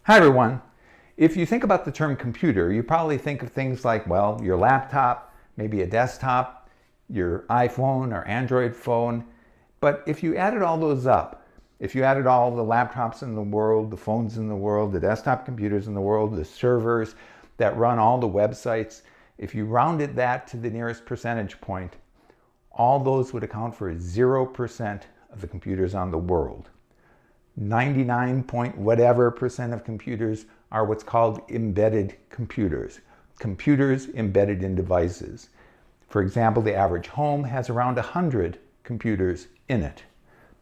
Hi everyone. If you think about the term computer, you probably think of things like, well, your laptop, maybe a desktop, your iPhone or Android phone. But if you added all those up, if you added all the laptops in the world, the phones in the world, the desktop computers in the world, the servers that run all the websites, if you rounded that to the nearest percentage point, all those would account for 0% of the computers on the world. 99 point whatever percent of computers are what's called embedded computers. Computers embedded in devices. For example, the average home has around 100 computers in it.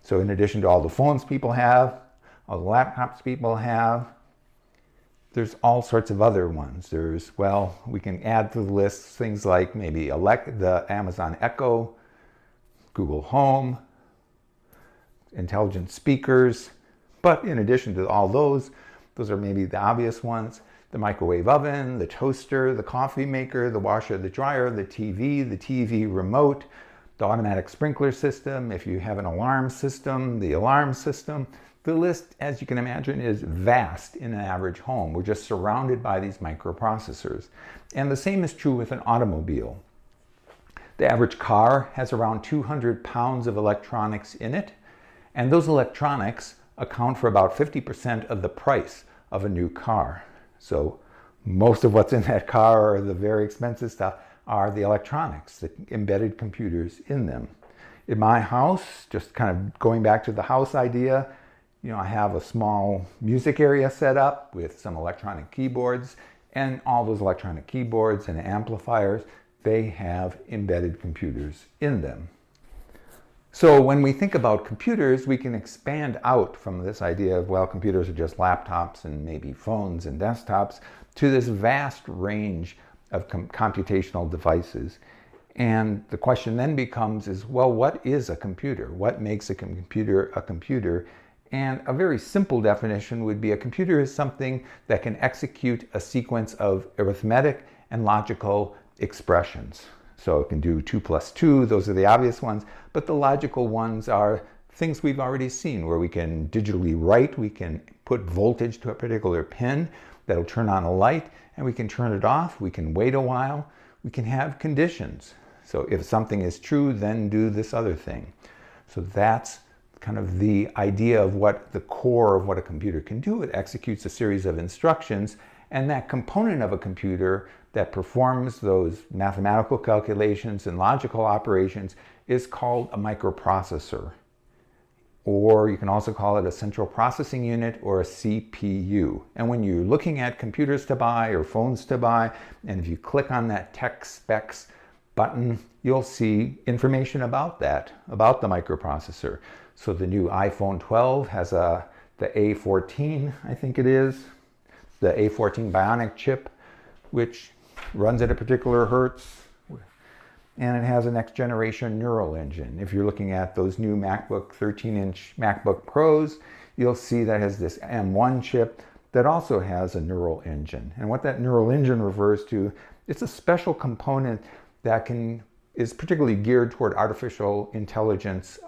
So in addition to all the phones people have, all the laptops people have, there's all sorts of other ones. There's, well, we can add to the list things like maybe the Amazon Echo, Google Home, intelligent speakers. But in addition to all those are maybe the obvious ones: the microwave oven, the toaster, the coffee maker, the washer, the dryer, the TV remote, the automatic sprinkler system, if you have an alarm system, the alarm system. The list, as you can imagine, is vast in an average home. We're just surrounded by these microprocessors. And the same is true with an automobile. The average car has around 200 pounds of electronics in it, and those electronics account for about 50% of the price of a new car. So most of what's in that car, or the very expensive stuff, are the electronics, the embedded computers in them. In my house, just kind of going back to the house idea, I have a small music area set up with some electronic keyboards, and all those electronic keyboards and amplifiers, they have embedded computers in them. So when we think about computers, we can expand out from this idea of, well, computers are just laptops and maybe phones and desktops, to this vast range of computational devices. And the question then becomes well, what is a computer? What makes a computer a computer? And a very simple definition would be a computer is something that can execute a sequence of arithmetic and logical expressions. So it can do 2 plus 2, those are the obvious ones, but the logical ones are things we've already seen, where we can digitally write, we can put voltage to a particular pin that'll turn on a light, and we can turn it off, we can wait a while, we can have conditions. So if something is true, then do this other thing. So that's kind of the idea of what the core of what a computer can do. It executes a series of instructions, and that component of a computer that performs those mathematical calculations and logical operations is called a microprocessor. Or you can also call it a central processing unit, or a CPU. And when you're looking at computers to buy or phones to buy, and if you click on that tech specs button, you'll see information about that, about the microprocessor. So the new iPhone 12 has the A14, I think it is, the A14 Bionic chip, which runs at a particular hertz, and it has a next generation neural engine. If you're looking at those new MacBook 13-inch MacBook Pros, you'll see that has this M1 chip that also has a neural engine. And what that neural engine refers to, it's a special component that is particularly geared toward artificial intelligence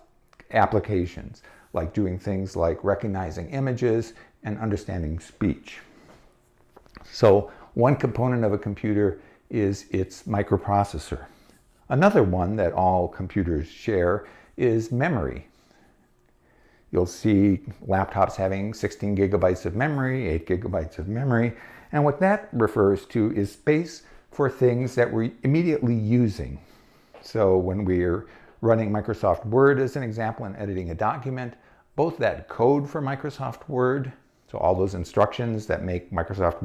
applications, like doing things like recognizing images and understanding speech. So one component of a computer is its microprocessor. Another one that all computers share is memory. You'll see laptops having 16 gigabytes of memory, 8 gigabytes of memory, and what that refers to is space for things that we're immediately using. So when we're running Microsoft Word as an example and editing a document, both that code for Microsoft Word, so all those instructions that make Microsoft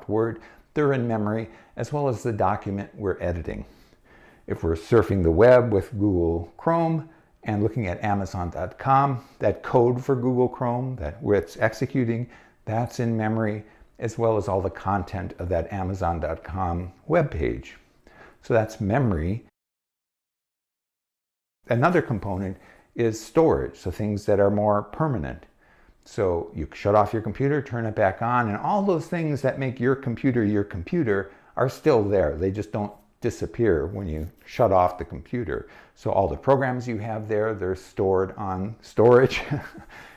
Word, they're in memory, as well as the document we're editing. If we're surfing the web with Google Chrome and looking at Amazon.com, that code for Google Chrome that it's executing, that's in memory, as well as all the content of that Amazon.com web page. So that's memory. Another component is storage, so things that are more permanent. So you shut off your computer, turn it back on, and all those things that make your computer are still there. They just don't disappear when you shut off the computer. So all the programs you have there, they're stored on storage,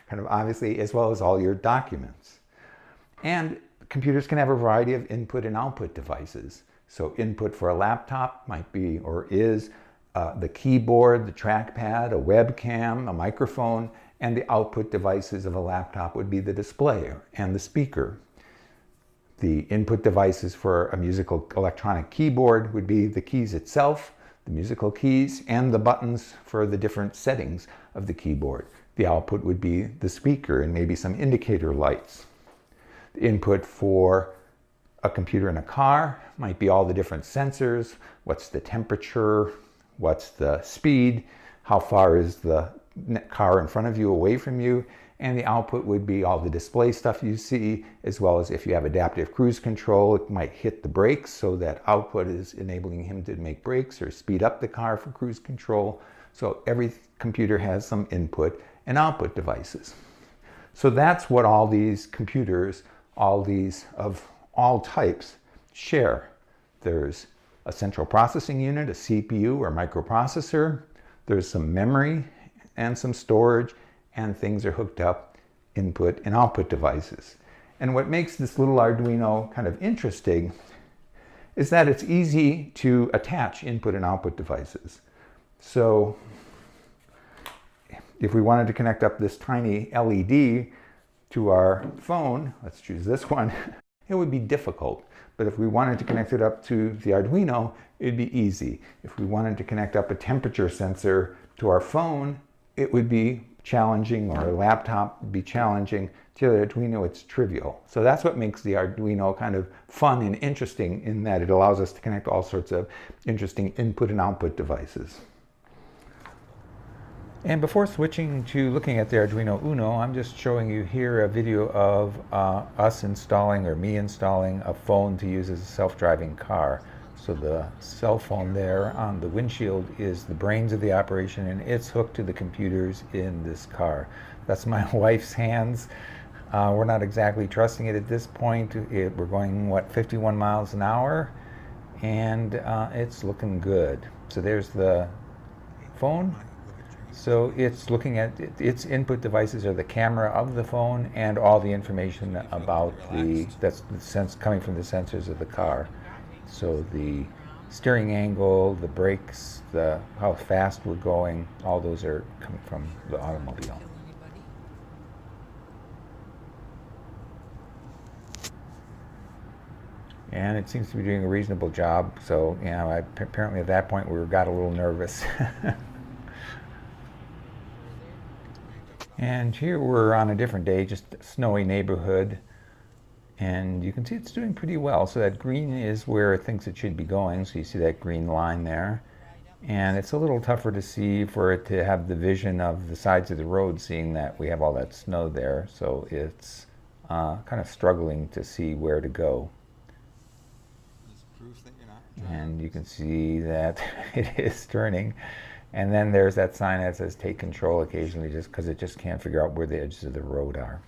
kind of obviously, as well as all your documents. And computers can have a variety of input and output devices. So input for a laptop might be or is the keyboard, the trackpad, a webcam, a microphone, and the output devices of a laptop would be the display and the speaker. The input devices for a musical electronic keyboard would be the keys itself, the musical keys, and the buttons for the different settings of the keyboard. The output would be the speaker and maybe some indicator lights. The input for a computer in a car might be all the different sensors, what's the temperature, what's the speed, how far is the car in front of you away from you, and the output would be all the display stuff you see, as well as if you have adaptive cruise control, it might hit the brakes, so that output is enabling him to make brakes or speed up the car for cruise control. So every computer has some input and output devices. So that's what all these computers, all these of all types, share. There's a central processing unit, a CPU or microprocessor. There's some memory and some storage, and things are hooked up, input and output devices. And what makes this little Arduino kind of interesting is that it's easy to attach input and output devices. So if we wanted to connect up this tiny LED to our phone, let's choose this one, it would be difficult. But if we wanted to connect it up to the Arduino, it'd be easy. If we wanted to connect up a temperature sensor to our phone, it would be challenging, or a laptop would be challenging. To the Arduino, it's trivial. So that's what makes the Arduino kind of fun and interesting, in that it allows us to connect all sorts of interesting input and output devices. And before switching to looking at the Arduino Uno, I'm just showing you here a video of us installing, or me installing, a phone to use as a self-driving car. So the cell phone there on the windshield is the brains of the operation, and it's hooked to the computers in this car. That's my wife's hands. We're not exactly trusting it at this point. We're going, 51 miles an hour, and it's looking good. So there's the phone. So it's looking at its input devices are the camera of the phone and all the information about that's the sense coming from the sensors of the car. So the steering angle, the brakes, how fast we're going, all those are coming from the automobile. And it seems to be doing a reasonable job. So, apparently at that point we got a little nervous. And here we're on a different day, just a snowy neighborhood. And you can see it's doing pretty well. So that green is where it thinks it should be going. So you see that green line there. And it's a little tougher to see for it to have the vision of the sides of the road, seeing that we have all that snow there. So it's kind of struggling to see where to go. And you can see that it is turning. And then there's that sign that says take control occasionally, just because it just can't figure out where the edges of the road are.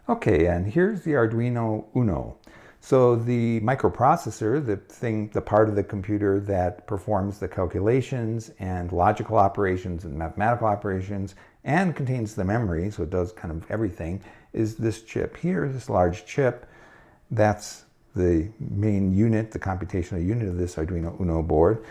Okay, and here's the Arduino Uno. So the microprocessor, the part of the computer that performs the calculations and logical operations and mathematical operations and contains the memory, so it does kind of everything, is this chip here, this large chip. That's the main unit, the computational unit of this Arduino Uno board.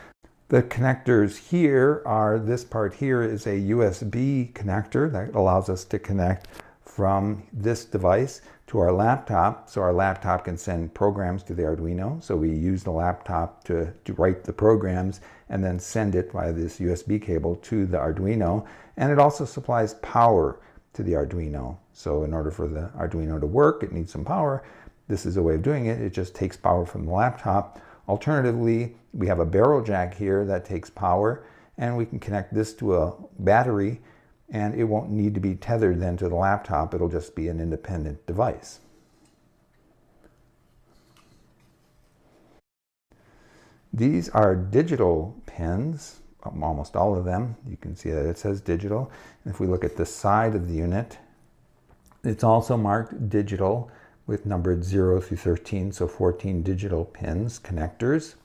The connectors here are, this part here is a USB connector that allows us to connect from this device to our laptop, so our laptop can send programs to the Arduino. So we use the laptop to write the programs and then send it via this USB cable to the Arduino. And it also supplies power to the Arduino. So in order for the Arduino to work, it needs some power. This is a way of doing it. It just takes power from the laptop. Alternatively, we have a barrel jack here that takes power, and we can connect this to a battery, and it won't need to be tethered then to the laptop. It'll just be an independent device. These are digital pins, almost all of them. You can see that it says digital. And if we look at the side of the unit, it's also marked digital with numbered 0 through 13, so 14 digital pins, connectors.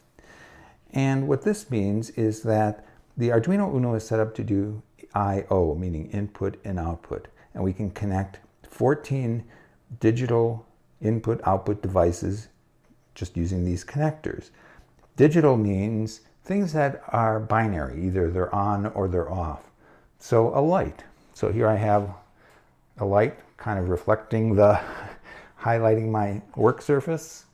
And what this means is that the Arduino Uno is set up to do I/O, meaning input and output. And we can connect 14 digital input-output devices just using these connectors. Digital means things that are binary, either they're on or they're off. So a light. So here I have a light kind of reflecting the, highlighting my work surface.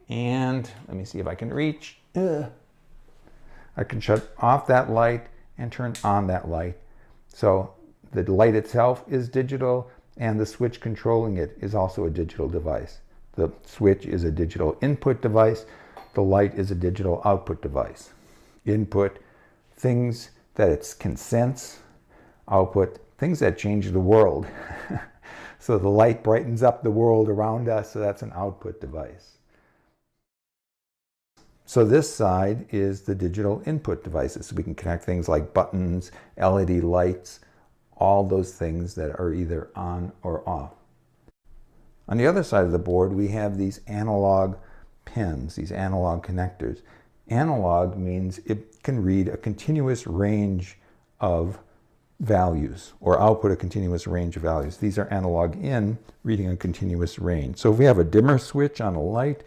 And let me see if I can reach. I can shut off that light and turn on that light. So the light itself is digital, and the switch controlling it is also a digital device. The switch is a digital input device. The light is a digital output device. Input, things that it can sense. Output, things that change the world. So the light brightens up the world around us, so that's an output device. So this side is the digital input devices. So we can connect things like buttons, LED lights, all those things that are either on or off. On the other side of the board, we have these analog pins, these analog connectors. Analog means it can read a continuous range of values or output a continuous range of values. These are analog in, reading a continuous range. So if we have a dimmer switch on a light,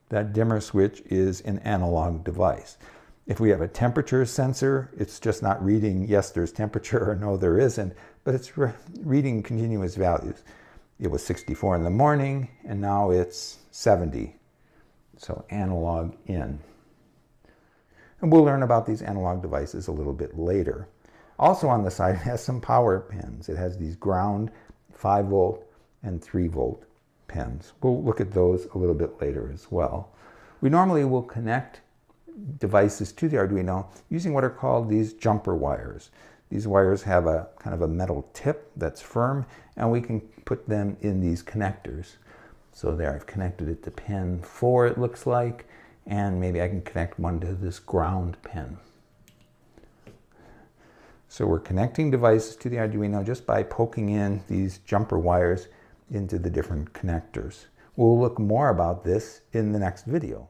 that dimmer switch is an analog device. If we have a temperature sensor, it's just not reading, yes, there's temperature, or no, there isn't, but it's reading continuous values. It was 64 in the morning, and now it's 70. So analog in. And we'll learn about these analog devices a little bit later. Also on the side, it has some power pins. It has these ground, 5 volt, and 3 volt pins. We'll look at those a little bit later as well. We normally will connect devices to the Arduino using what are called these jumper wires. These wires have a kind of a metal tip that's firm, and we can put them in these connectors. So there, I've connected it to pin 4, it looks like, and maybe I can connect one to this ground pin. So we're connecting devices to the Arduino just by poking in these jumper wires into the different connectors. We'll look more about this in the next video.